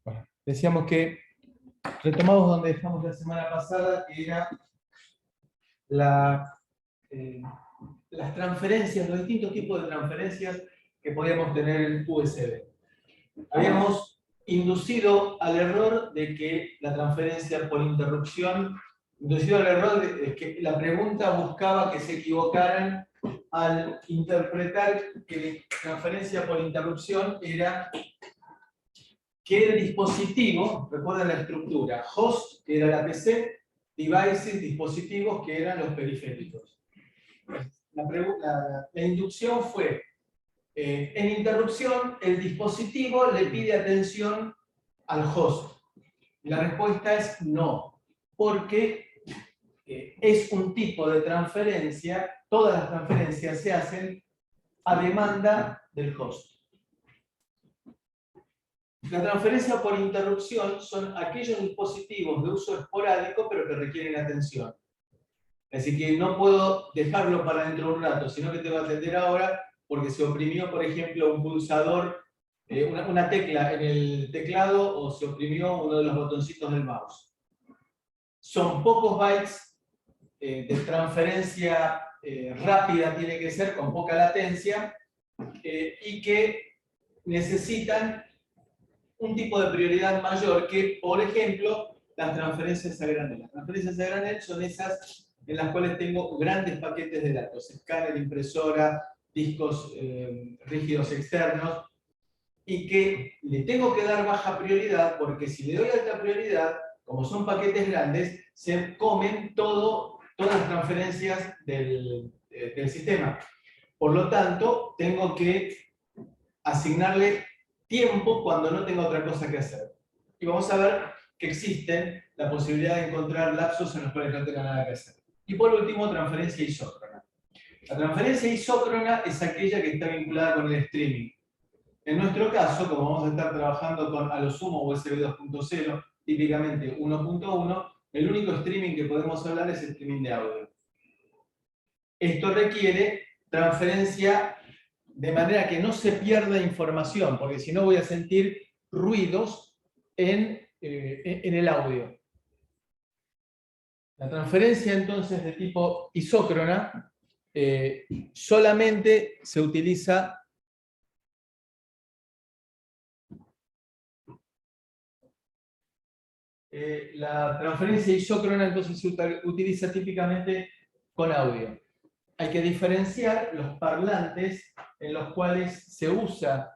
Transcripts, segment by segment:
Bueno, decíamos que retomamos donde dejamos la semana pasada, que era las transferencias, los distintos tipos de transferencias que podíamos tener en USB. Habíamos inducido al error de que la transferencia por interrupción, inducido al error de que la pregunta buscaba que se equivocaran al interpretar que la transferencia por interrupción era que el dispositivo, recuerden la estructura, host, que era la PC, devices, dispositivos, que eran los periféricos. La inducción fue, en interrupción, el dispositivo le pide atención al host. La respuesta es no, porque es un tipo de transferencia, todas las transferencias se hacen a demanda del host. La transferencia por interrupción son aquellos dispositivos de uso esporádico pero que requieren atención. Así que no puedo dejarlo para dentro de un rato, sino que te voy a atender ahora porque se oprimió, por ejemplo, un pulsador, una tecla en el teclado o se oprimió uno de los botoncitos del mouse. Son pocos bytes de transferencia rápida, tiene que ser con poca latencia y que necesitan un tipo de prioridad mayor que, por ejemplo, las transferencias a granel. Las transferencias a granel son esas en las cuales tengo grandes paquetes de datos, escáner, impresora, discos rígidos externos, y que le tengo que dar baja prioridad, porque si le doy alta prioridad, como son paquetes grandes, se comen todas las transferencias del sistema. Por lo tanto, tengo que asignarle tiempo cuando no tengo otra cosa que hacer. Y vamos a ver que existen la posibilidad de encontrar lapsos en los cuales no tenga nada que hacer. Y por último, transferencia isócrona. La transferencia isócrona es aquella que está vinculada con el streaming. En nuestro caso, como vamos a estar trabajando con a lo sumo USB 2.0, típicamente 1.1, el único streaming que podemos hablar es el streaming de audio. Esto requiere transferencia de manera que no se pierda información, porque si no voy a sentir ruidos en el audio. La transferencia entonces de tipo isócrona solamente se utiliza la transferencia isócrona entonces se utiliza típicamente con audio. Hay que diferenciar los parlantes en los cuales se usa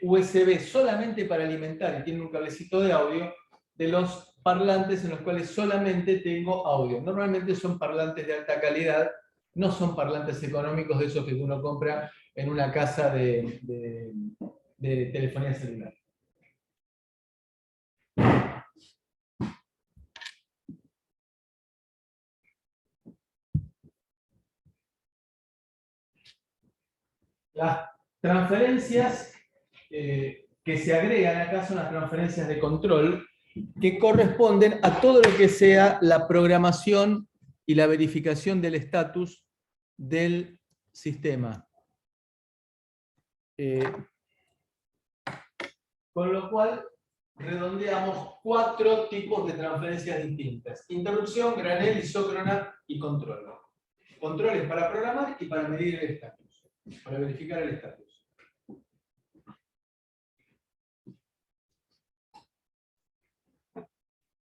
USB solamente para alimentar y tiene un cablecito de audio, de los parlantes en los cuales solamente tengo audio. Normalmente son parlantes de alta calidad, no son parlantes económicos de esos que uno compra en una casa de telefonía celular. Las transferencias que se agregan acá son las transferencias de control que corresponden a todo lo que sea la programación y la verificación del estatus del sistema. Con lo cual, redondeamos 4 tipos de transferencias distintas: interrupción, granel, isócrona y control. Control es para programar y para medir el estatus, para verificar el estatus.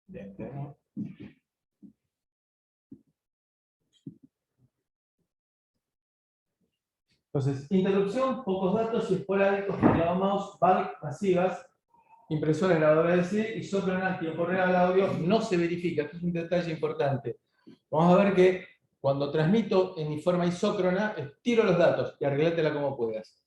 Bien, tenemos. Entonces, interrupción, pocos datos y esporádicos, teclado mouse, bulk, masivas, impresora, grabadora de CD, isócrona, tiempo real, audio, no se verifica. Esto es un detalle importante. Vamos a ver que cuando transmito en mi forma isócrona, tiro los datos y arreglátela como puedas.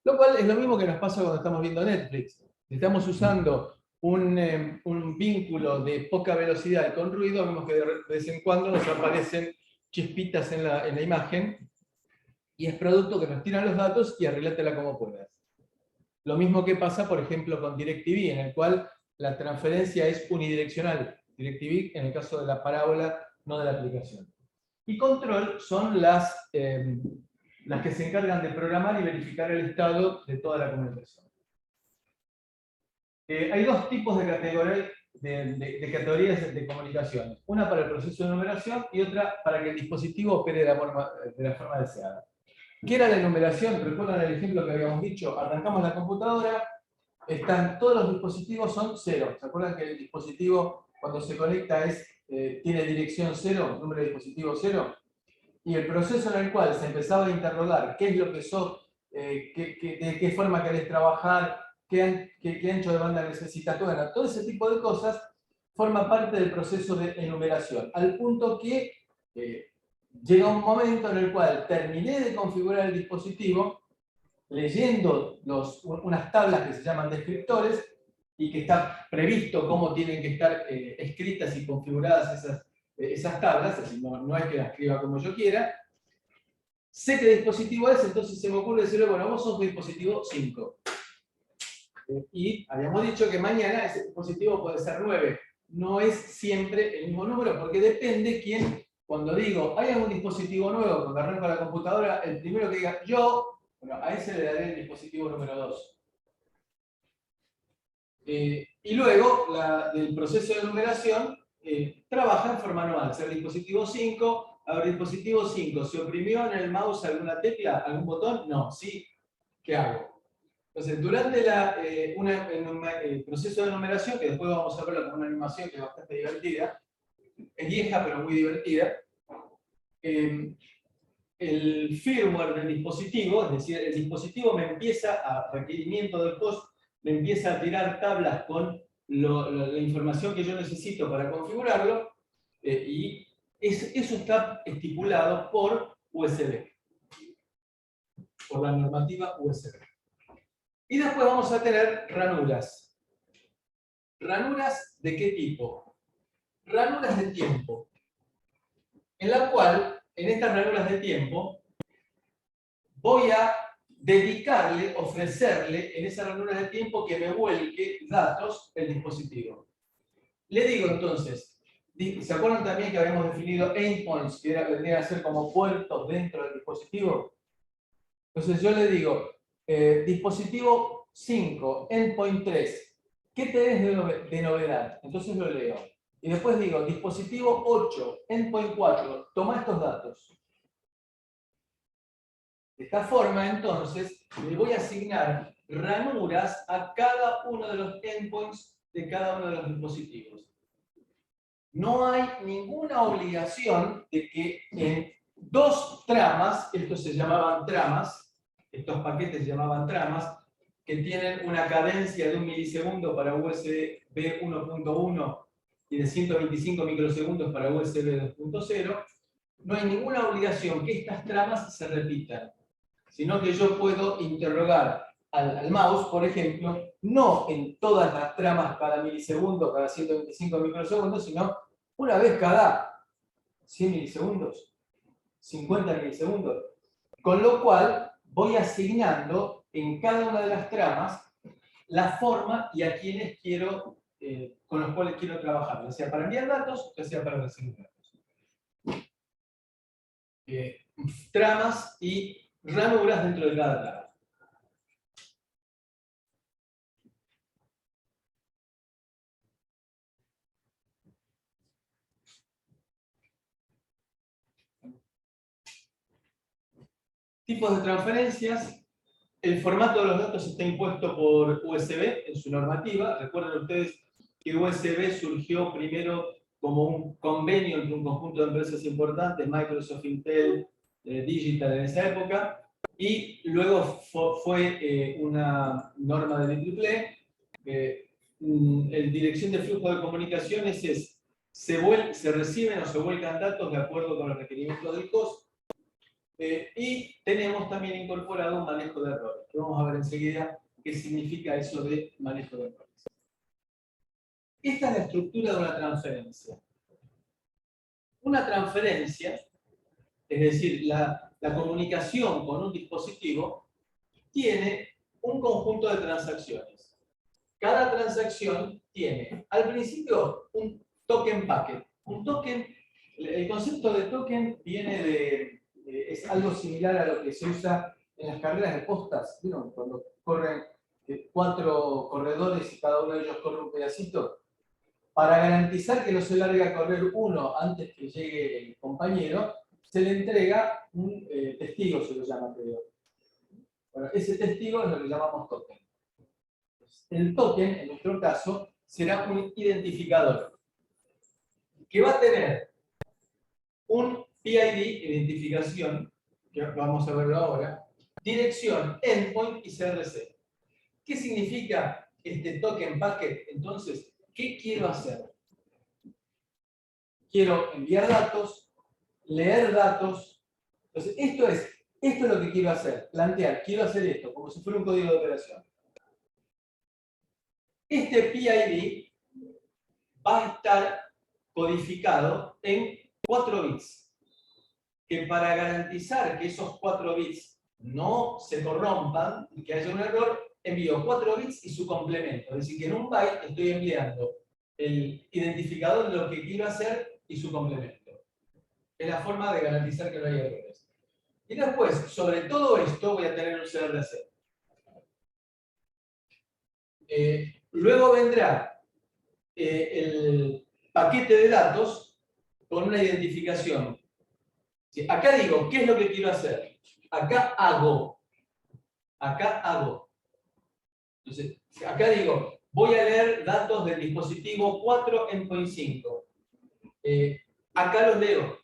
Lo cual es lo mismo que nos pasa cuando estamos viendo Netflix. Si estamos usando un vínculo de poca velocidad y con ruido, vemos que de vez en cuando nos aparecen chispitas en la imagen, y es producto que nos tiran los datos y arreglátela como puedas. Lo mismo que pasa, por ejemplo, con DirecTV, en el cual la transferencia es unidireccional. DirecTV en el caso de la parábola, no de la aplicación. Y control son las que se encargan de programar y verificar el estado de toda la comunicación. Hay dos tipos de categorías de comunicaciones. Una para el proceso de numeración y otra para que el dispositivo opere de la forma deseada. ¿Qué era la enumeración? ¿Recuerdan el ejemplo que habíamos dicho? Arrancamos la computadora, todos los dispositivos son 0. ¿Se acuerdan que el dispositivo cuando se conecta tiene dirección 0, número de dispositivo 0? Y el proceso en el cual se empezaba a interrogar qué es lo que sos, de qué forma querés trabajar, qué ancho de banda necesitas, todo ese tipo de cosas forma parte del proceso de enumeración, al punto que llega un momento en el cual terminé de configurar el dispositivo, leyendo unas tablas que se llaman descriptores, y que está previsto cómo tienen que estar escritas y configuradas esas tablas, así no es que las escriba como yo quiera. Sé qué dispositivo es, entonces se me ocurre decirle, bueno, vos sos dispositivo 5. Y habíamos dicho que mañana ese dispositivo puede ser 9. No es siempre el mismo número, porque depende quién, cuando digo, hay algún dispositivo nuevo, cuando arranco la computadora, el primero que diga yo, bueno, a ese le daré el dispositivo número 2. Y luego, del proceso de numeración, trabaja en forma anual. El dispositivo 5, ahora el dispositivo 5, ¿se oprimió en el mouse alguna tecla, algún botón? No, sí. ¿Qué hago? Entonces, durante el proceso de numeración, que después vamos a verlo con una animación que es bastante divertida, es vieja pero muy divertida, el firmware del dispositivo, es decir, el dispositivo me empieza a requerimiento del host, me empieza a tirar tablas con la información que yo necesito para configurarlo, y eso está estipulado por USB, por la normativa USB. Y después vamos a tener ranuras. ¿Ranuras de qué tipo? Ranuras de tiempo, en la cual, en estas ranuras de tiempo, voy a dedicarle, ofrecerle en esa ranura de tiempo que me vuelque datos el dispositivo. Le digo entonces, ¿se acuerdan también que habíamos definido endpoints, que vendrían a ser como puertos dentro del dispositivo? Entonces yo le digo, dispositivo 5, endpoint 3, ¿qué tenés de novedad? Entonces lo leo. Y después digo, dispositivo 8, endpoint 4, toma estos datos. De esta forma, entonces, le voy a asignar ranuras a cada uno de los endpoints de cada uno de los dispositivos. No hay ninguna obligación de que en dos tramas, estos se llamaban tramas, estos paquetes se llamaban tramas, que tienen una cadencia de 1 milisegundo para USB 1.1 y de 125 microsegundos para USB 2.0, no hay ninguna obligación que estas tramas se repitan, sino que yo puedo interrogar al mouse, por ejemplo, no en todas las tramas cada milisegundo, cada 125 microsegundos, sino una vez cada 100 milisegundos, 50 milisegundos. Con lo cual, voy asignando en cada una de las tramas la forma y a quienes con los cuales quiero trabajar, ya sea para enviar datos, ya sea para recibir datos. Tramas y ranuras dentro de cada trama. Tipos de transferencias. El formato de los datos está impuesto por USB en su normativa. Recuerden ustedes que USB surgió primero como un convenio entre un conjunto de empresas importantes, Microsoft, Intel, Digital en esa época, y luego fue una norma de IEEE. En dirección de flujo de comunicaciones se reciben o se vuelcan datos de acuerdo con los requerimientos del COS. Y tenemos también incorporado un manejo de errores, que vamos a ver enseguida qué significa eso de manejo de errores. Esta es la estructura de una transferencia. Una transferencia, es decir, la comunicación con un dispositivo, tiene un conjunto de transacciones. Cada transacción tiene, al principio, un token packet. Un token, el concepto de token viene es algo similar a lo que se usa en las carreras de postas, ¿vieron? Cuando corren 4 corredores y cada uno de ellos corre un pedacito, para garantizar que no se largue a correr uno antes que llegue el compañero, se le entrega un testigo, se lo llama, creo. Bueno, ese testigo es lo que llamamos token. El token, en nuestro caso, será un identificador que va a tener un PID, identificación, que vamos a verlo ahora, dirección, endpoint y CRC. ¿Qué significa este token bucket? Entonces, ¿qué quiero hacer? Quiero enviar datos, leer datos. Entonces, esto es lo que quiero hacer, plantear, quiero hacer esto, como si fuera un código de operación. Este PID va a estar codificado en 4 bits, que para garantizar que esos 4 bits no se corrompan y que haya un error, envío 4 bits y su complemento. Es decir, que en un byte estoy enviando el identificador de lo que quiero hacer y su complemento. Es la forma de garantizar que no haya errores. Y después, sobre todo esto, voy a tener un CRC. Luego vendrá el paquete de datos con una identificación. ¿Sí? Acá digo, ¿qué es lo que quiero hacer? Acá hago. Acá hago. Entonces, acá digo, voy a leer datos del dispositivo 4 endpoint 5. Acá los leo.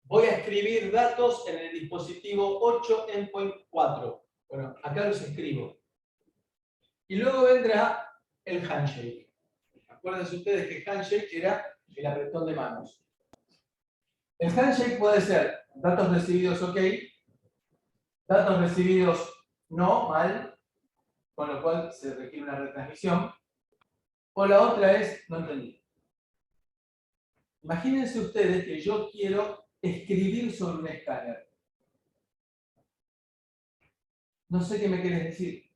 Voy a escribir datos en el dispositivo 8 endpoint 4. Bueno, acá los escribo. Y luego vendrá el handshake. Acuérdense ustedes que handshake era el apretón de manos. El handshake puede ser datos recibidos ok, datos recibidos no, mal, con lo cual se requiere una retransmisión. O la otra es no entendí. Imagínense ustedes que yo quiero escribir sobre un escáner. No sé qué me quieres decir.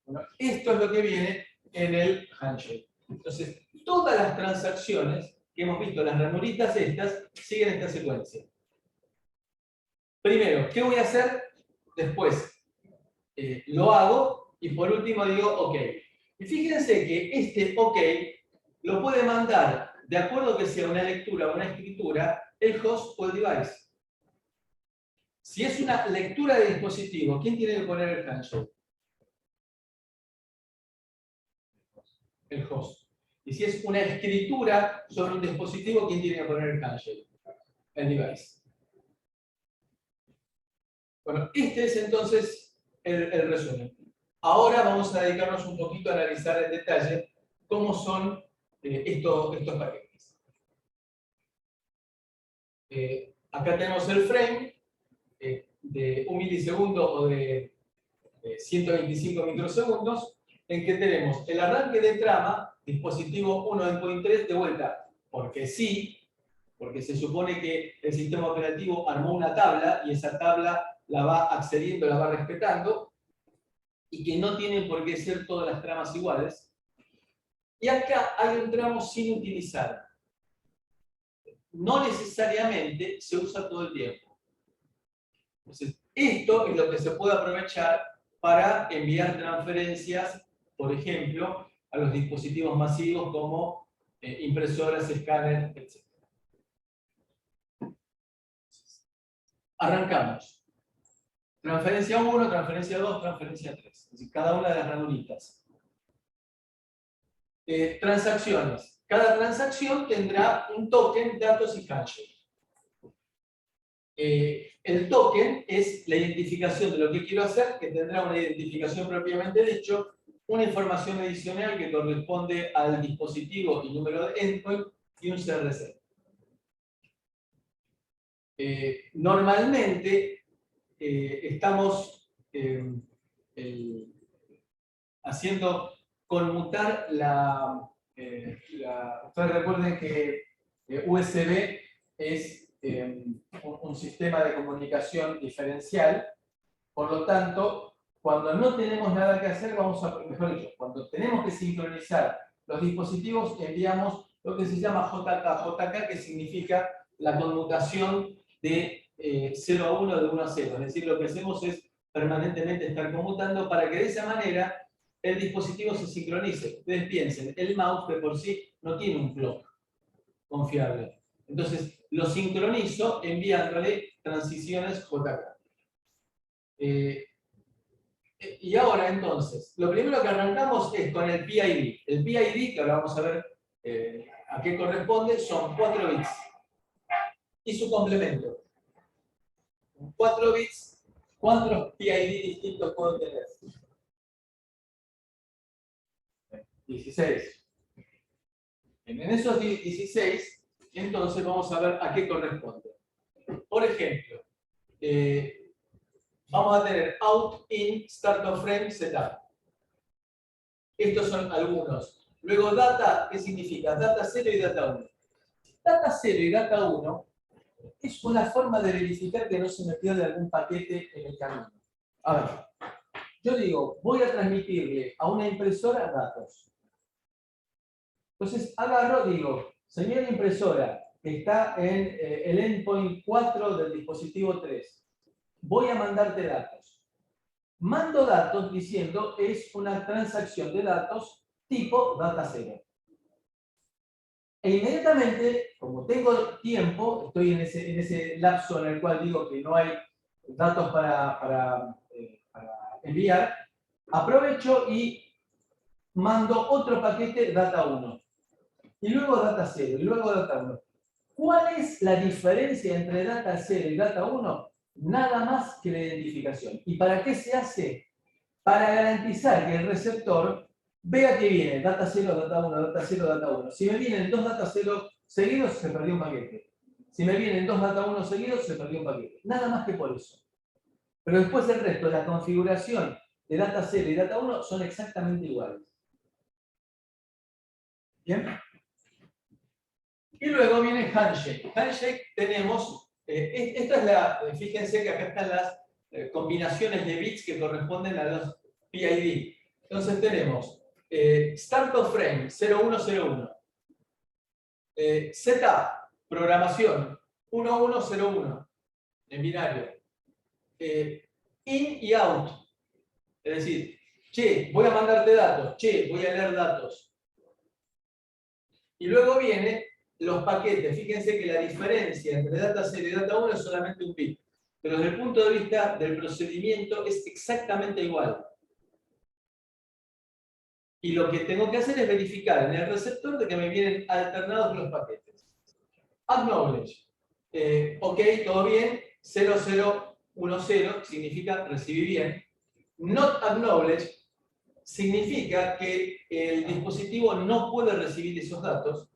Bueno, esto es lo que viene en el handshake. Entonces, todas las transacciones que hemos visto, las ranuritas estas, siguen esta secuencia. Primero, ¿qué voy a hacer? Después, lo hago y por último digo OK. Y fíjense que este OK lo puede mandar, de acuerdo que sea una lectura o una escritura, el host o el device. Si es una lectura de dispositivo, ¿quién tiene que poner el handshake? El host. Y si es una escritura sobre un dispositivo, ¿quién tiene que poner el handshake? El device. Bueno, este es entonces el resumen. Ahora vamos a dedicarnos un poquito a analizar en detalle cómo son estos paquetes. Acá tenemos el frame de 1 milisegundo o de 125 microsegundos, en que tenemos el arranque de trama, dispositivo 1 endpoint 3, de vuelta, porque sí, porque se supone que el sistema operativo armó una tabla y esa tabla la va accediendo, la va respetando, y que no tienen por qué ser todas las tramas iguales. Y acá hay un tramo sin utilizar. No necesariamente se usa todo el tiempo. Entonces, esto es lo que se puede aprovechar para enviar transferencias, por ejemplo, a los dispositivos masivos como impresoras, escáner, etc. Arrancamos. Transferencia 1, transferencia 2, transferencia 3. Es decir, cada una de las ranuritas. Transacciones. Cada transacción tendrá un token, datos y handshake. El token es la identificación de lo que quiero hacer, que tendrá una identificación propiamente dicho, una información adicional que corresponde al dispositivo y número de endpoint y un CRC. Normalmente estamos haciendo conmutar ustedes recuerden que USB es un sistema de comunicación diferencial, por lo tanto, cuando no tenemos nada que hacer, mejor dicho, cuando tenemos que sincronizar los dispositivos, enviamos lo que se llama JK, que significa la conmutación de 0 a 1, de 1 a 0. Es decir, lo que hacemos es permanentemente estar conmutando para que de esa manera el dispositivo se sincronice. Ustedes piensen, el mouse de por sí no tiene un clock confiable. Entonces, lo sincronizo enviándole transiciones JK. Y ahora entonces, lo primero que arrancamos es con el PID. El PID, que ahora vamos a ver a qué corresponde, son 4 bits. Y su complemento. 4 bits, ¿cuántos PID distintos puedo tener? 16. En esos 16, entonces vamos a ver a qué corresponde. Por ejemplo, vamos a tener out, in, start of frame, setup. Estos son algunos. Luego data, ¿qué significa? Data 0 y data 1. Data 0 y data 1 es una forma de verificar que no se me pierde algún paquete en el camino. A ver, yo digo, voy a transmitirle a una impresora datos. Entonces agarro, digo, señora impresora, que está en el endpoint 4 del dispositivo 3, voy a mandarte datos. Mando datos diciendo es una transacción de datos tipo data 0. E inmediatamente, como tengo tiempo, estoy en ese lapso en el cual digo que no hay datos para enviar, aprovecho y mando otro paquete data 1. Y luego data 0, y luego data 1. ¿Cuál es la diferencia entre data 0 y data 1? Nada más que la identificación. ¿Y para qué se hace? Para garantizar que el receptor vea que viene data 0, data 1, data 0, data 1. Si me vienen dos data 0 seguidos, se perdió un paquete. Si me vienen dos data 1 seguidos, se perdió un paquete. Nada más que por eso. Pero después el resto, la configuración de data 0 y data 1 son exactamente iguales. ¿Bien? Y luego viene handshake. Handshake tenemos, esta es la, fíjense que acá están las combinaciones de bits que corresponden a los PID. Entonces tenemos start of frame 0101, setup, programación 1101 en binario, in y out, es decir, che, voy a mandarte datos, che, voy a leer datos. Y luego viene los paquetes. Fíjense que la diferencia entre data 0 y data 1 es solamente un bit. Pero desde el punto de vista del procedimiento es exactamente igual. Y lo que tengo que hacer es verificar en el receptor de que me vienen alternados los paquetes. Acknowledge. Ok, todo bien. 0010 significa recibí bien. Not acknowledge significa que el dispositivo no puede recibir esos datos.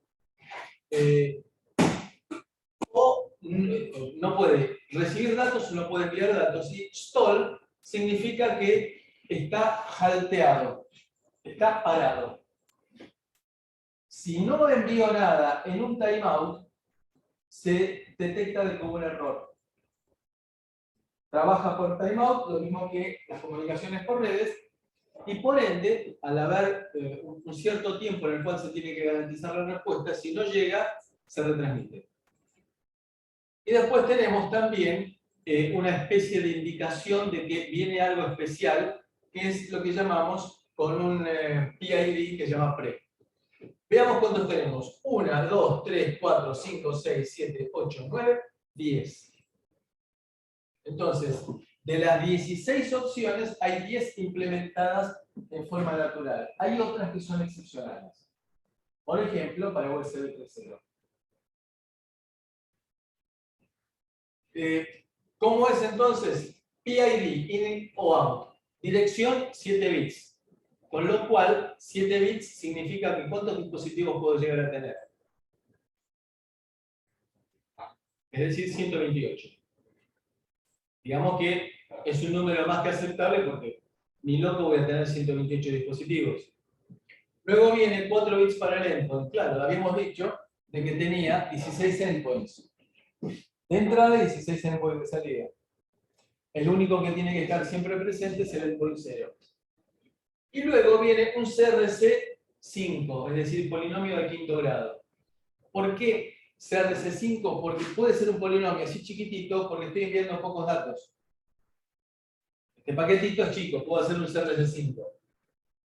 O no puede recibir datos o no puede enviar datos. Y stall significa que está halteado, está parado. Si no envío nada en un timeout, se detecta como un error. Trabaja por timeout, lo mismo que las comunicaciones por redes, y por ende, al haber un cierto tiempo en el cual se tiene que garantizar la respuesta, si no llega, se retransmite. Y después tenemos también una especie de indicación de que viene algo especial, que es lo que llamamos con un PID que se llama pre. Veamos cuántos tenemos. 1, 2, 3, 4, 5, 6, 7, 8, 9, 10. Entonces, de las 16 opciones, hay 10 implementadas en forma natural. Hay otras que son excepcionales. Por ejemplo, para USB 3.0. ¿Cómo es entonces? PID, in o out. Dirección 7 bits. Con lo cual, 7 bits significa que ¿cuántos dispositivos puedo llegar a tener? Es decir, 128. Digamos que es un número más que aceptable porque ni loco voy a tener 128 dispositivos. Luego viene 4 bits para el endpoint. Claro, habíamos dicho de que tenía 16 endpoints. De entrada y 16 endpoints de salida. El único que tiene que estar siempre presente es el endpoint 0. Y luego viene un CRC5, es decir, polinomio de quinto grado. ¿Por qué CRC5? Porque puede ser un polinomio así chiquitito porque estoy enviando pocos datos. Este paquetito es chico, puedo hacer un CRC5.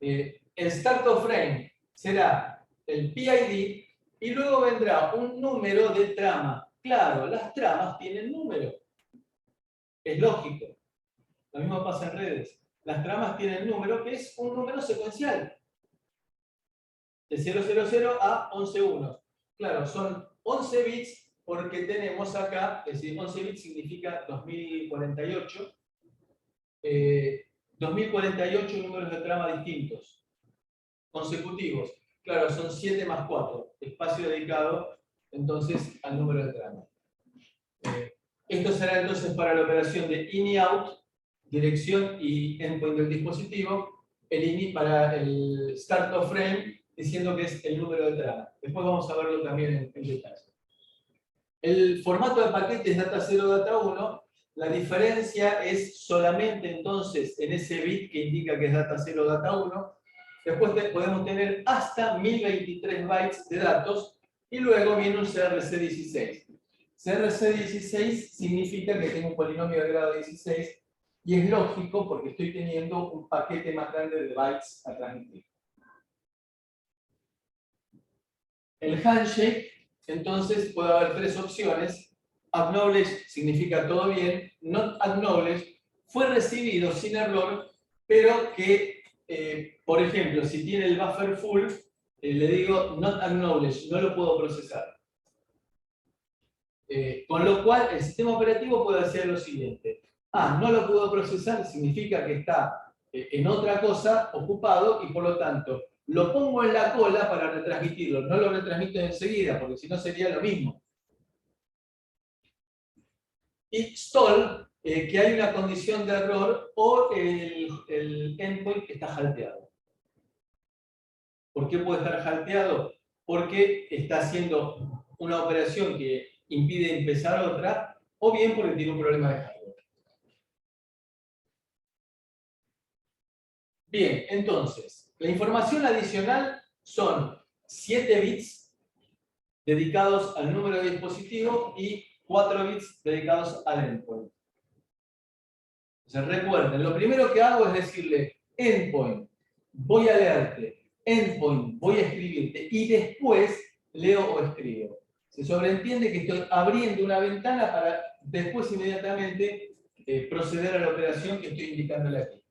El start of frame será el PID y luego vendrá un número de trama. Claro, las tramas tienen número. Es lógico. Lo mismo pasa en redes. Las tramas tienen número que es un número secuencial. De 000 a 11 Claro, son 11 bits porque tenemos acá, es decir, 11 bits significa 2048. 2048 números de trama distintos, consecutivos. Claro, son 7 más 4, espacio dedicado entonces al número de trama. Esto será entonces para la operación de in y out, dirección y endpoint del dispositivo, el in para el start of frame, diciendo que es el número de trama. Después vamos a verlo también en detalle. El formato de paquete es data 0, data 1. La diferencia es solamente entonces en ese bit que indica que es data 0, data 1. Después podemos tener hasta 1023 bytes de datos y luego viene un CRC16. CRC16 significa que tengo un polinomio de grado 16 y es lógico porque estoy teniendo un paquete más grande de bytes a transmitir. El handshake, entonces puede haber tres opciones. Acknowledge significa todo bien, not acknowledge fue recibido sin error, pero que, por ejemplo, si tiene el buffer full, le digo not acknowledge, no lo puedo procesar. Con lo cual, el sistema operativo puede hacer lo siguiente. No lo puedo procesar, significa que está en otra cosa, ocupado, y por lo tanto, lo pongo en la cola para retransmitirlo. No lo retransmito enseguida, porque si no sería lo mismo. Y stall, que hay una condición de error o el endpoint que está halteado. ¿Por qué puede estar halteado? Porque está haciendo una operación que impide empezar otra, o bien porque tiene un problema de hardware. Bien, entonces, la información adicional son 7 bits dedicados al número de dispositivo y 4 bits dedicados al endpoint. Entonces recuerden, lo primero que hago es decirle endpoint, voy a leerte, endpoint, voy a escribirte, y después leo o escribo. Se sobreentiende que estoy abriendo una ventana para después inmediatamente proceder a la operación que estoy indicándole aquí.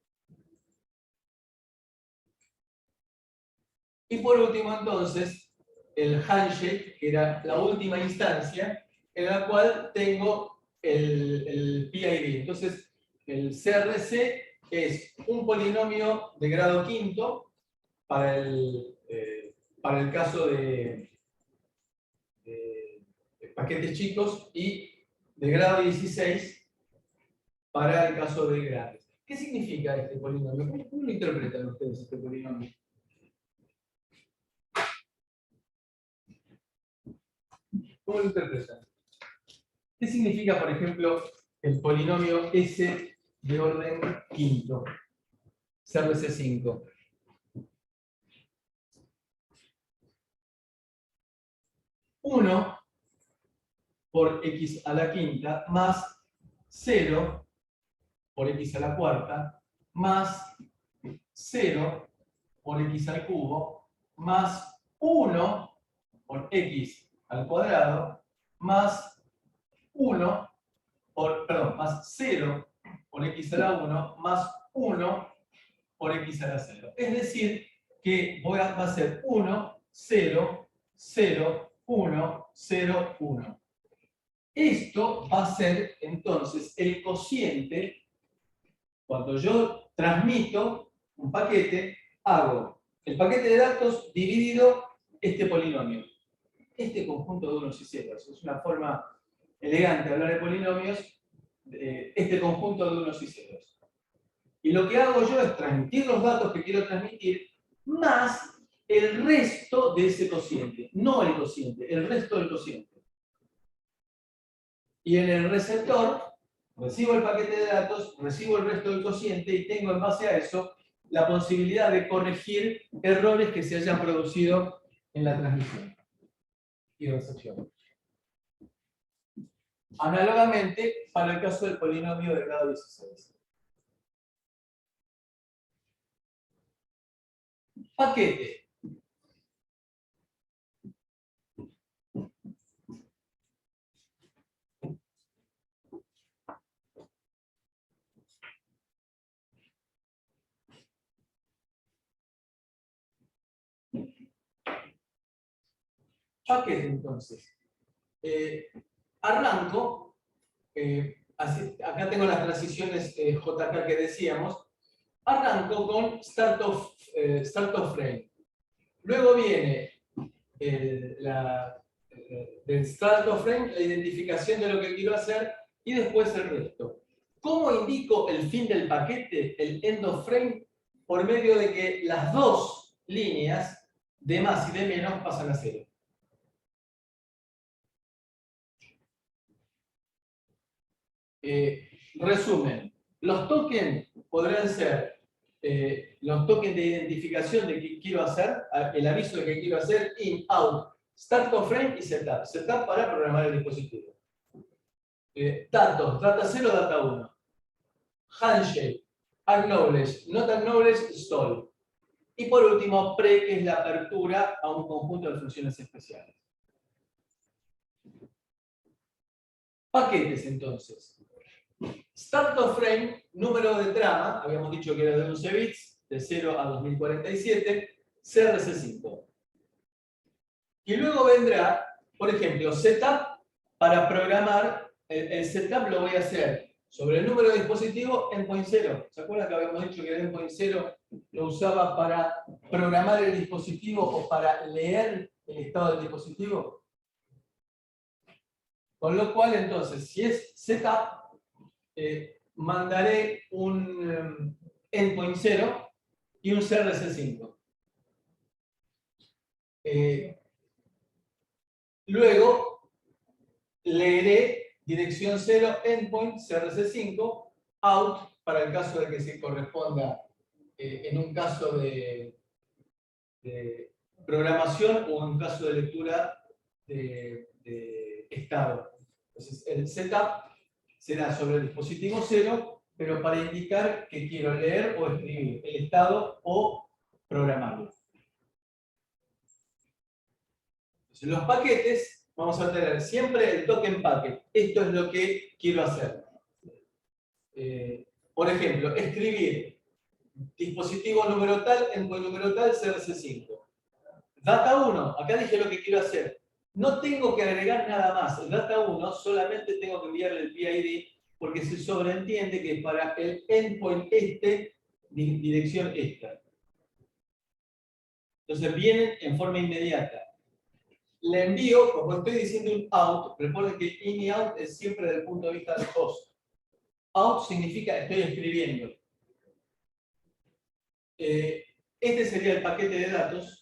Y por último, entonces, el handshake, que era la última instancia, en la cual tengo el PID. Entonces, el CRC es un polinomio de grado quinto para el caso de paquetes chicos y de grado 16 para el caso de grandes. ¿Qué significa este polinomio? ¿Cómo lo interpretan ustedes este polinomio? ¿Cómo lo interpretan? ¿Qué significa, por ejemplo, el polinomio S de orden quinto? CRC5. Uno por x a la quinta más 0 por x a la cuarta más 0 por x al cubo más 1 por x al cuadrado más 1 más 0 por x a la 1 más 1 por x a la 0. Es decir, que va a ser 1, 0, 0, 1, 0, 1. Esto va a ser entonces el cociente. Cuando yo transmito un paquete, hago el paquete de datos dividido este polinomio. Este conjunto de unos y ceros. Es una forma elegante de hablar de polinomios. Este conjunto de unos y ceros. Y lo que hago yo es transmitir los datos que quiero transmitir más el resto de ese cociente. No el cociente, el resto del cociente. Y en el receptor recibo el paquete de datos, recibo el resto del cociente y tengo en base a eso la posibilidad de corregir errores que se hayan producido en la transmisión y recepción. Análogamente, para el caso del polinomio de grado 16. Paquete. Paquete, entonces. Arranco, acá tengo las transiciones JK que decíamos. Arranco con start of frame. Luego viene del start of frame, la identificación de lo que quiero hacer y después el resto. ¿Cómo indico el fin del paquete, el end of frame? Por medio de que las dos líneas de más y de menos pasan a cero. Resumen, los tokens podrán ser los tokens de identificación de qué quiero hacer, el aviso de que quiero hacer, in, out, start of frame y setup. Setup para programar el dispositivo. Datos, data 0, data 1. Handshake, acknowledge, not acknowledge, stall. Y por último, pre, que es la apertura a un conjunto de funciones especiales. Paquetes, entonces. Start of frame, número de trama, habíamos dicho que era de 11 bits, de 0 a 2047, CRC5. Y luego vendrá, por ejemplo, setup para programar. El setup lo voy a hacer sobre el número de dispositivo endpoint 0. ¿Se acuerdan que habíamos dicho que el endpoint 0 lo usaba para programar el dispositivo o para leer el estado del dispositivo? Con lo cual, entonces, si es setup, mandaré un endpoint 0 y un CRC5. Luego, leeré dirección 0, endpoint, CRC5, out, para el caso de que se corresponda en un caso de programación o en un caso de lectura de estado. Entonces, el setup será sobre el dispositivo 0, pero para indicar que quiero leer o escribir el estado o programarlo. Entonces, los paquetes, vamos a tener siempre el token packet. Esto es lo que quiero hacer. Por ejemplo, escribir dispositivo número tal, endpoint número tal, CRC5. Data 1, acá dije lo que quiero hacer. No tengo que agregar nada más. El data 1 solamente tengo que enviarle el PID porque se sobreentiende que para el endpoint dirección esta. Entonces vienen en forma inmediata. Le envío, como estoy diciendo un out, recuerden que in y out es siempre desde el punto de vista del host. Out significa estoy escribiendo. Este sería el paquete de datos.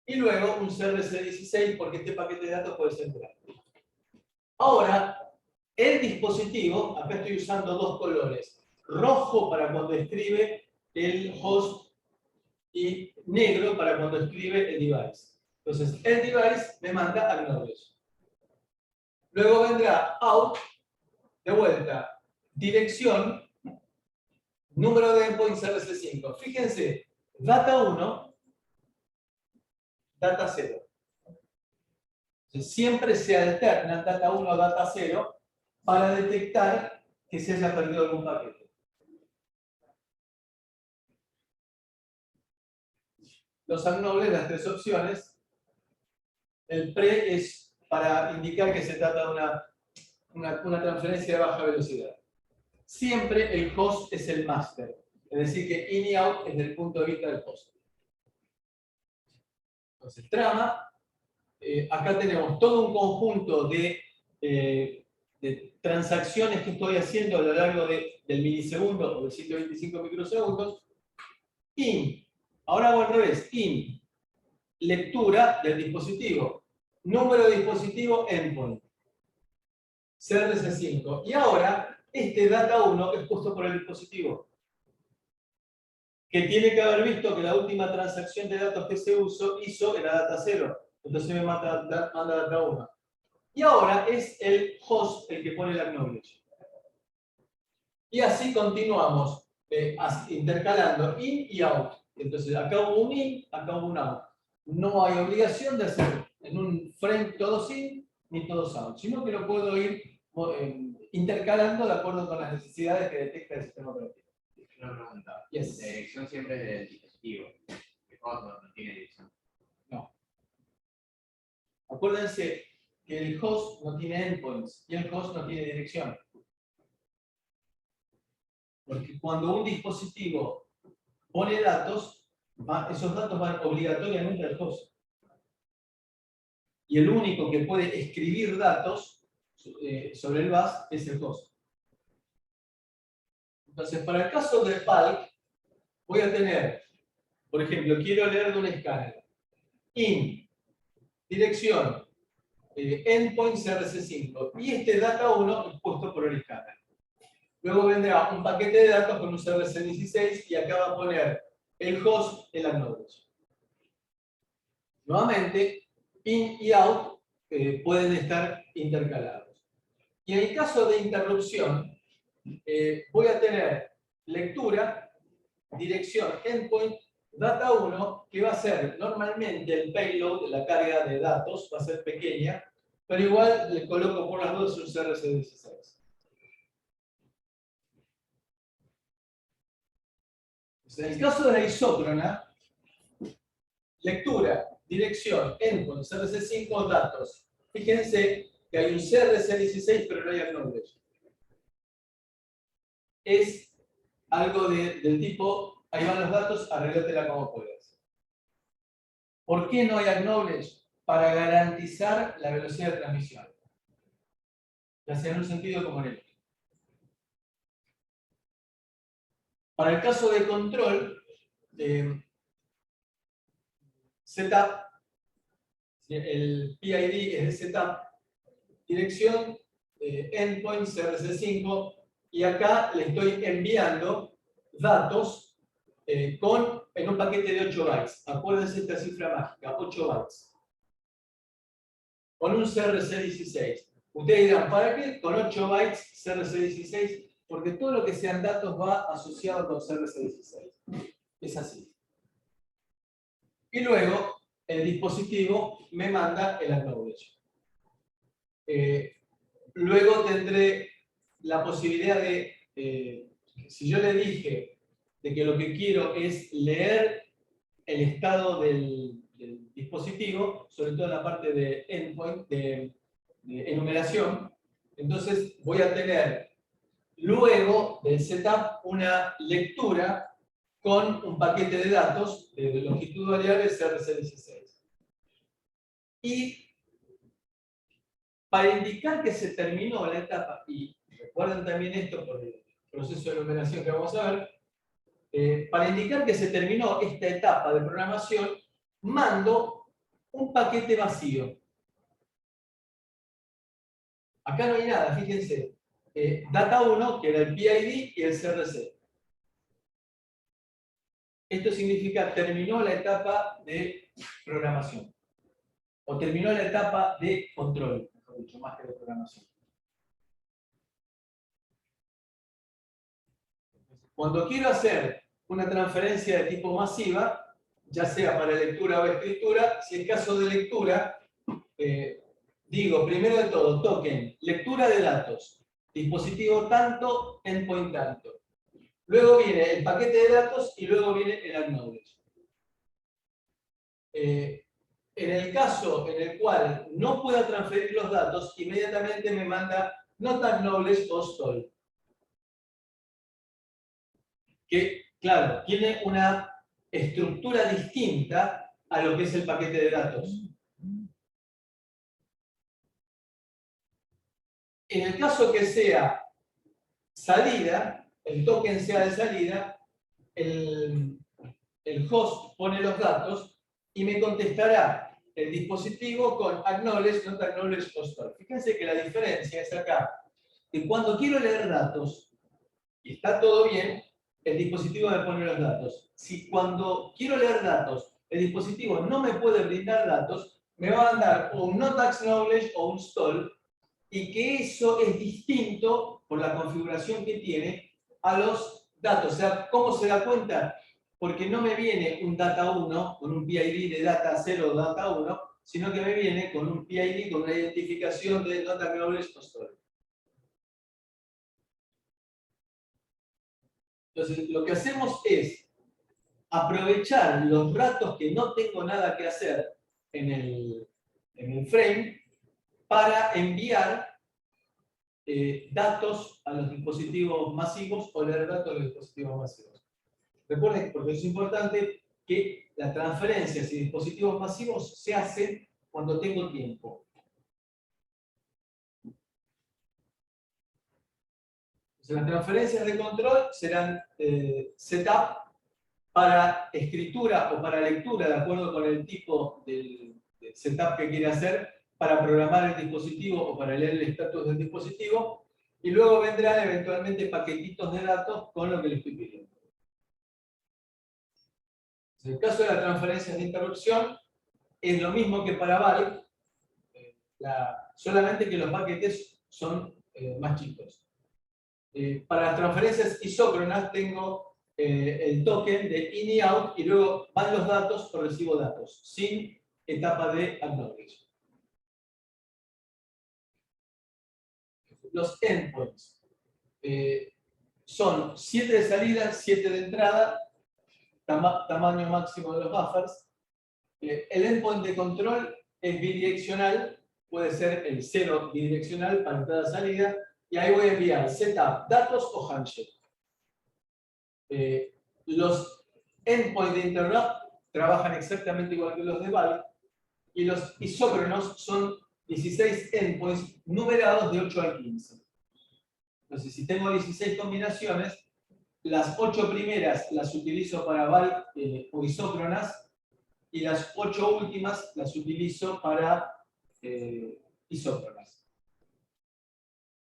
Y luego un CRC16 porque este paquete de datos puede ser grande. Ahora, el dispositivo, acá estoy usando dos colores. Rojo para cuando escribe el host y negro para cuando escribe el device. Entonces, el device me manda acknowledge. Luego vendrá out, de vuelta, dirección, número de endpoint CRC5. Fíjense, data 1, data 0. Entonces, siempre se alterna data 1 a data 0 para detectar que se haya perdido algún paquete. Los acknowledge, las tres opciones. El pre es para indicar que se trata de una transferencia de baja velocidad. Siempre el host es el master. Es decir, que in y out es desde el punto de vista del host. Entonces, trama. Acá tenemos todo un conjunto de transacciones que estoy haciendo a lo largo del milisegundo o de 125 microsegundos. In. Ahora hago al revés. In. Lectura del dispositivo. Número de dispositivo endpoint. CRC5. Y ahora, este data 1 es puesto por el dispositivo. Que tiene que haber visto que la última transacción de datos que se hizo era data 0. Entonces me manda data 1. Y ahora es el host el que pone el acknowledge. Y así continuamos intercalando in y out. Entonces, acá hubo un in, acá hubo un out. No hay obligación de hacer en un frame todos in ni todos out, sino que lo puedo ir intercalando de acuerdo con las necesidades que detecta el sistema operativo. Una pregunta. Yes. La dirección siempre es del dispositivo. El host no tiene dirección. No. Acuérdense que el host no tiene endpoints y el host no tiene dirección. Porque cuando un dispositivo pone datos, esos datos van obligatoriamente al host. Y el único que puede escribir datos sobre el bus es el host. Entonces, para el caso de bulk, voy a tener, por ejemplo, quiero leer de un escáner. In, dirección, endpoint CRC5. Y este data 1 es puesto por el escáner. Luego vendrá un paquete de datos con un CRC16 y acá va a poner el host, el acknowledge. Nuevamente, in y out pueden estar intercalados. Y en el caso de interrupción, voy a tener lectura, dirección, endpoint, data 1, que va a ser normalmente el payload, la carga de datos, va a ser pequeña, pero igual le coloco por las dos un CRC16. En el caso de la isócrona, lectura, dirección, endpoint, CRC5, datos. Fíjense que hay un CRC16, pero no hay acknowledge. Es algo del tipo, ahí van los datos, arreglátela como puedas. ¿Por qué no hay acknowledge? Para garantizar la velocidad de transmisión. Ya sea en un sentido como en el otro. Para el caso de control, setup, el PID es de setup, dirección, endpoint, CRC5, y acá le estoy enviando datos en un paquete de 8 bytes. Acuérdense esta cifra mágica, 8 bytes. Con un CRC16. Ustedes dirán, ¿para qué con 8 bytes CRC16? Porque todo lo que sean datos va asociado con CRC16. Es así. Y luego el dispositivo me manda el acknowledge. Luego tendré la posibilidad de, si yo le dije de que lo que quiero es leer el estado del dispositivo, sobre todo en la parte de endpoint, de enumeración, entonces voy a tener luego del setup una lectura con un paquete de datos de longitud variable CRC16. Y para indicar que se terminó la etapa, y recuerden también esto por el proceso de enumeración que vamos a ver, para indicar que se terminó esta etapa de programación, mando un paquete vacío. Acá no hay nada, fíjense. Data 1, que era el PID y el CRC. Esto significa terminó la etapa de programación. O terminó la etapa de control, mejor dicho, más que de programación. Cuando quiero hacer una transferencia de tipo masiva, ya sea para lectura o escritura, si es caso de lectura, digo, primero de todo, token, lectura de datos, dispositivo tanto, endpoint tanto. Luego viene el paquete de datos y luego viene el acknowledge. En el caso en el cual no pueda transferir los datos, inmediatamente me manda not acknowledge o stall. Que, claro, tiene una estructura distinta a lo que es el paquete de datos. En el caso que sea salida, el token sea de salida, el host pone los datos y me contestará el dispositivo con acknowledge, not acknowledge o stall. Fíjense que la diferencia es acá, que cuando quiero leer datos y está todo bien, el dispositivo me pone los datos. Si cuando quiero leer datos, el dispositivo no me puede brindar datos, me va a mandar un not acknowledge o un stall, y que eso es distinto por la configuración que tiene a los datos. O sea, ¿cómo se da cuenta? porque no me viene un data 1 con un PID de data 0 o data 1, sino que me viene con un PID con una identificación de data knowledge o storage. Entonces, lo que hacemos es aprovechar los ratos que no tengo nada que hacer en el frame para enviar datos a los dispositivos masivos o leer datos a los dispositivos masivos. Recuerden, porque es importante, que la transferencia hacia dispositivos masivos se hace cuando tengo tiempo. Entonces, las transferencias de control serán setup para escritura o para lectura, de acuerdo con el tipo del setup que quiere hacer, para programar el dispositivo o para leer el estatus del dispositivo, y luego vendrán eventualmente paquetitos de datos con lo que le estoy pidiendo. En el caso de las transferencias de interrupción, es lo mismo que para Valve, solamente que los paquetes son más chicos. Para las transferencias isócronas tengo el token de in y out, y luego van los datos o recibo datos, sin etapa de acknowledge. Los endpoints son 7 de salida, 7 de entrada, tamaño máximo de los buffers. El endpoint de control es bidireccional, puede ser el 0 bidireccional para entrada-salida, y ahí voy a enviar setup, datos o handshake. Los endpoints de interrupt trabajan exactamente igual que los de Valve, y los isócronos son 16 endpoints numerados de 8 a 15. Entonces, si tengo 16 combinaciones, las 8 primeras las utilizo para Valve o isócronas, y las 8 últimas las utilizo para isócronas.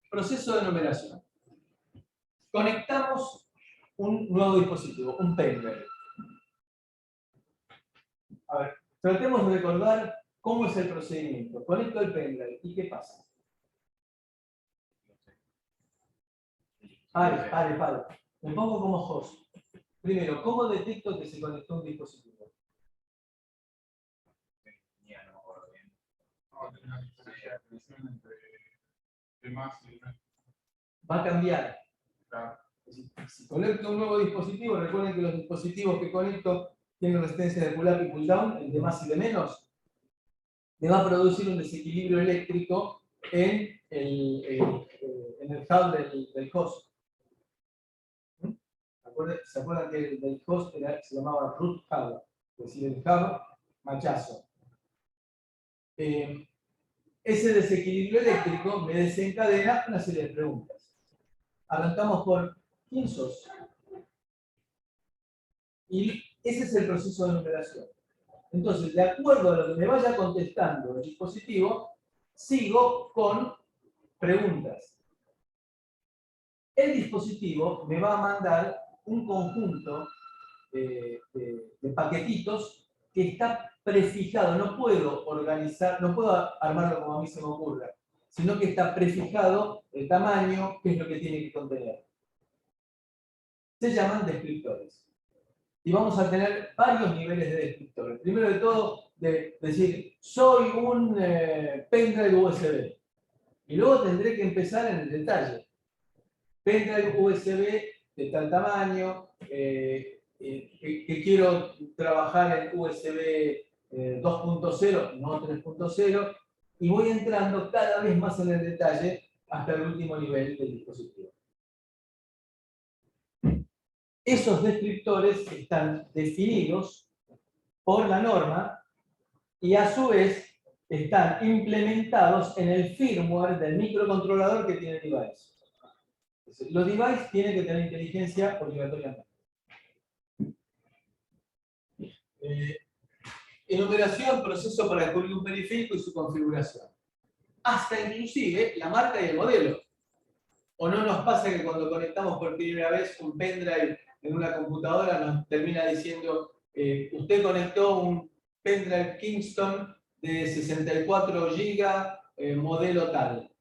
Proceso de numeración. Conectamos un nuevo dispositivo, un pendrive. A ver, tratemos de recordar cómo es el procedimiento. Conecto el pendrive, ¿y qué pasa? Pare. Me pongo como host. Primero, ¿cómo detecto que se conectó un dispositivo? Va a cambiar. Si conecto un nuevo dispositivo, recuerden que los dispositivos que conecto tienen resistencia de pull up y pull down, el de más y de menos, me va a producir un desequilibrio eléctrico en el hub del host. ¿Se acuerdan que el del host se llamaba root hub? Es decir, el hub machazo. Ese desequilibrio eléctrico me desencadena una serie de preguntas. Arrancamos por ¿quién sos? Y ese es el proceso de numeración. Entonces, de acuerdo a lo que me vaya contestando el dispositivo, sigo con preguntas. El dispositivo me va a mandar un conjunto de paquetitos que está prefijado. No puedo organizar, no puedo armarlo como a mí se me ocurra, sino que está prefijado el tamaño, qué es lo que tiene que contener. Se llaman descriptores. Y vamos a tener varios niveles de descriptores. Primero de todo, decir, soy un pendrive USB. Y luego tendré que empezar en el detalle. Pendrive USB de tal tamaño, que quiero trabajar en USB 2.0, no 3.0, y voy entrando cada vez más en el detalle hasta el último nivel del dispositivo. Esos descriptores están definidos por la norma y a su vez están implementados en el firmware del microcontrolador que tiene el device. Los devices tienen que tener inteligencia obligatoriamente. Enumeración, proceso para descubrir un periférico y su configuración. Hasta inclusive la marca y el modelo. ¿O no nos pasa que cuando conectamos por primera vez un pendrive en una computadora nos termina diciendo usted conectó un pendrive Kingston de 64 GB, modelo tal?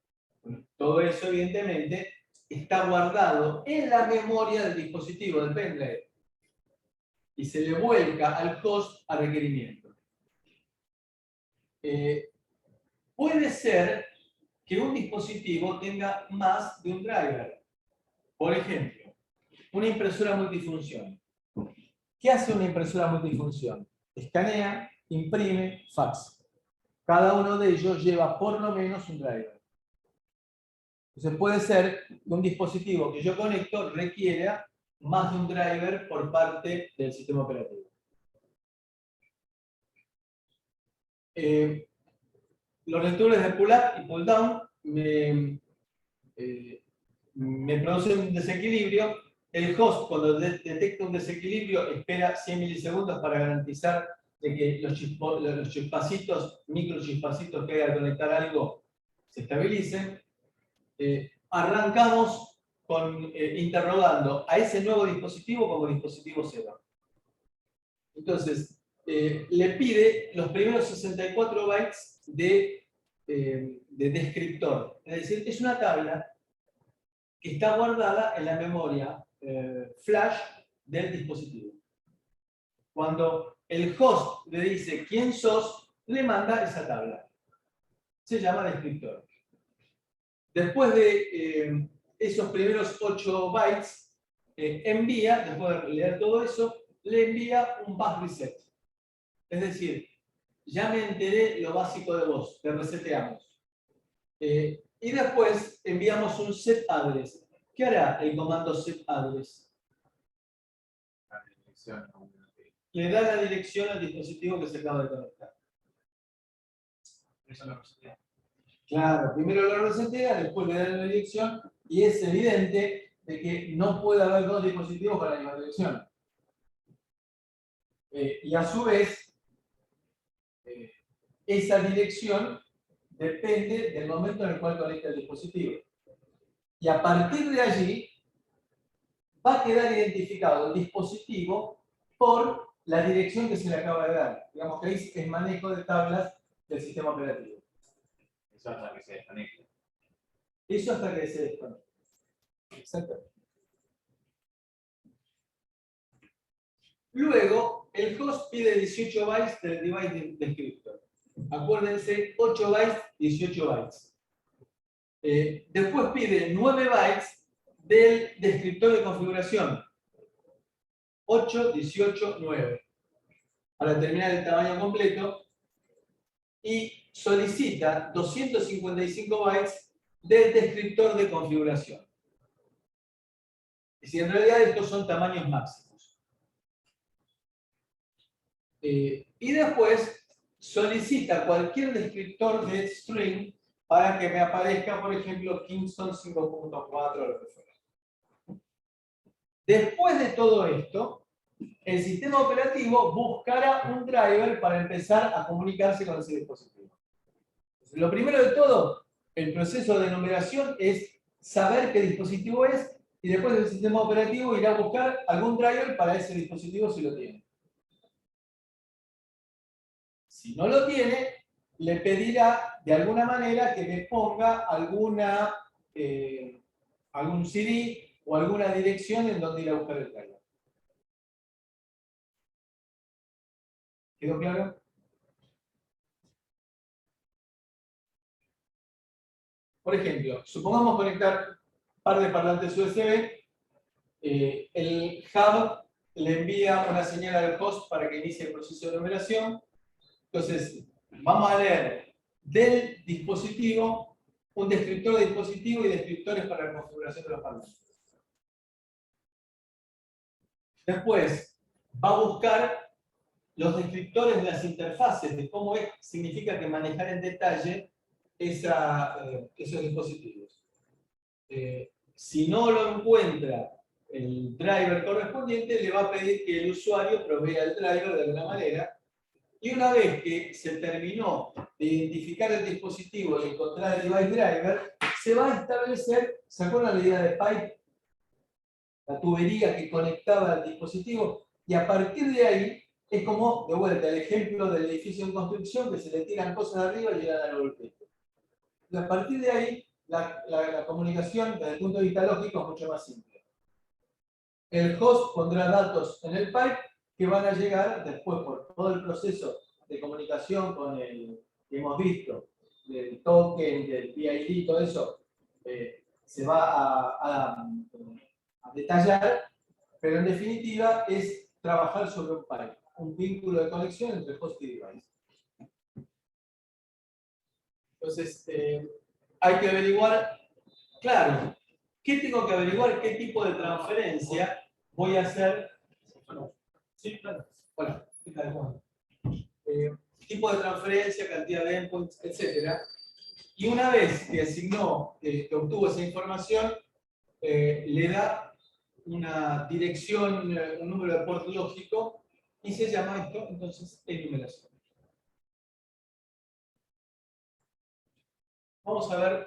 Bueno, todo eso evidentemente está guardado en la memoria del dispositivo, del pendrive. y se le vuelca al host a requerimiento. Puede ser que un dispositivo tenga más de un driver. Por ejemplo, una impresora multifunción. ¿Qué hace una impresora multifunción? Escanea, imprime, fax. Cada uno de ellos lleva por lo menos un driver. Entonces puede ser que un dispositivo que yo conecto requiera más de un driver por parte del sistema operativo. Los lectores de pull-up y pull-down me producen un desequilibrio. El host, cuando detecta un desequilibrio, espera 100 milisegundos para garantizar de que los chispacitos, microchispacitos que hay al conectar algo se estabilicen. Arrancamos interrogando a ese nuevo dispositivo como dispositivo cero. Entonces, le pide los primeros 64 bytes de descriptor. Es decir, es una tabla que está guardada en la memoria flash del dispositivo. Cuando el host le dice quién sos, le manda esa tabla. Se llama descriptor. Después de esos primeros 8 bytes, envía, después de leer todo eso, le envía un bus reset. Es decir, ya me enteré lo básico de vos, te reseteamos. Y después enviamos un set address. ¿Qué hará el comando set address? Le da la dirección al dispositivo que se acaba de conectar. Eso lo resetea. Claro, primero lo resetea, después le da la dirección y es evidente de que no puede haber dos dispositivos con la misma dirección. Y a su vez, esa dirección depende del momento en el cual conecta el dispositivo. Y a partir de allí, va a quedar identificado el dispositivo por la dirección que se le acaba de dar. Digamos que ahí es manejo de tablas del sistema operativo. Eso hasta que se desconecte. Eso hasta que se desconecte. Exactamente. Luego, el host pide 18 bytes del device descriptor. Acuérdense, 8 bytes, 18 bytes. Después pide 9 bytes del descriptor de configuración. 8, 18, 9. Para terminar el tamaño completo. Y solicita 255 bytes del descriptor de configuración. Y si en realidad estos son tamaños máximos. Y después solicita cualquier descriptor de string para que me aparezca, por ejemplo, Kingston 5.4 o lo que fuera. Después de todo esto, el sistema operativo buscará un driver para empezar a comunicarse con ese dispositivo. Entonces, lo primero de todo, el proceso de numeración es saber qué dispositivo es y después el sistema operativo irá a buscar algún driver para ese dispositivo si lo tiene. Si no lo tiene, le pedirá de alguna manera que me ponga algún CD o alguna dirección en donde ir a buscar el driver. ¿Quedó claro? Por ejemplo, supongamos conectar un par de parlantes USB. El hub le envía una señal al host para que inicie el proceso de numeración. Entonces, vamos a leer del dispositivo un descriptor de dispositivo y descriptores para la configuración de los parlantes. Después, va a buscar los descriptores de las interfaces, de cómo significa que manejar en detalle esos dispositivos. Si no lo encuentra el driver correspondiente, le va a pedir que el usuario provea el driver de alguna manera. Y una vez que se terminó de identificar el dispositivo y encontrar el device driver, se va a establecer, ¿se acuerdan la idea de pipe? La tubería que conectaba al dispositivo. Y a partir de ahí, es como, de vuelta, el ejemplo del edificio en construcción, que se le tiran cosas arriba y llegan al golpe. A partir de ahí, la comunicación, desde el punto de vista lógico, es mucho más simple. El host pondrá datos en el pipe que van a llegar después por todo el proceso de comunicación con el que hemos visto, del token, del PID, todo eso, se va a detallar, pero en definitiva es trabajar sobre un pipe, un vínculo de conexión entre host y device. Entonces, hay que averiguar, claro, ¿qué tengo que averiguar? ¿Qué tipo de transferencia voy a hacer? Sí, claro. Bueno, tipo de transferencia, cantidad de endpoints, etc. Y una vez que asignó, que obtuvo esa información, le da una dirección, un número de port lógico, y se llama esto, entonces, enumeración. Vamos a ver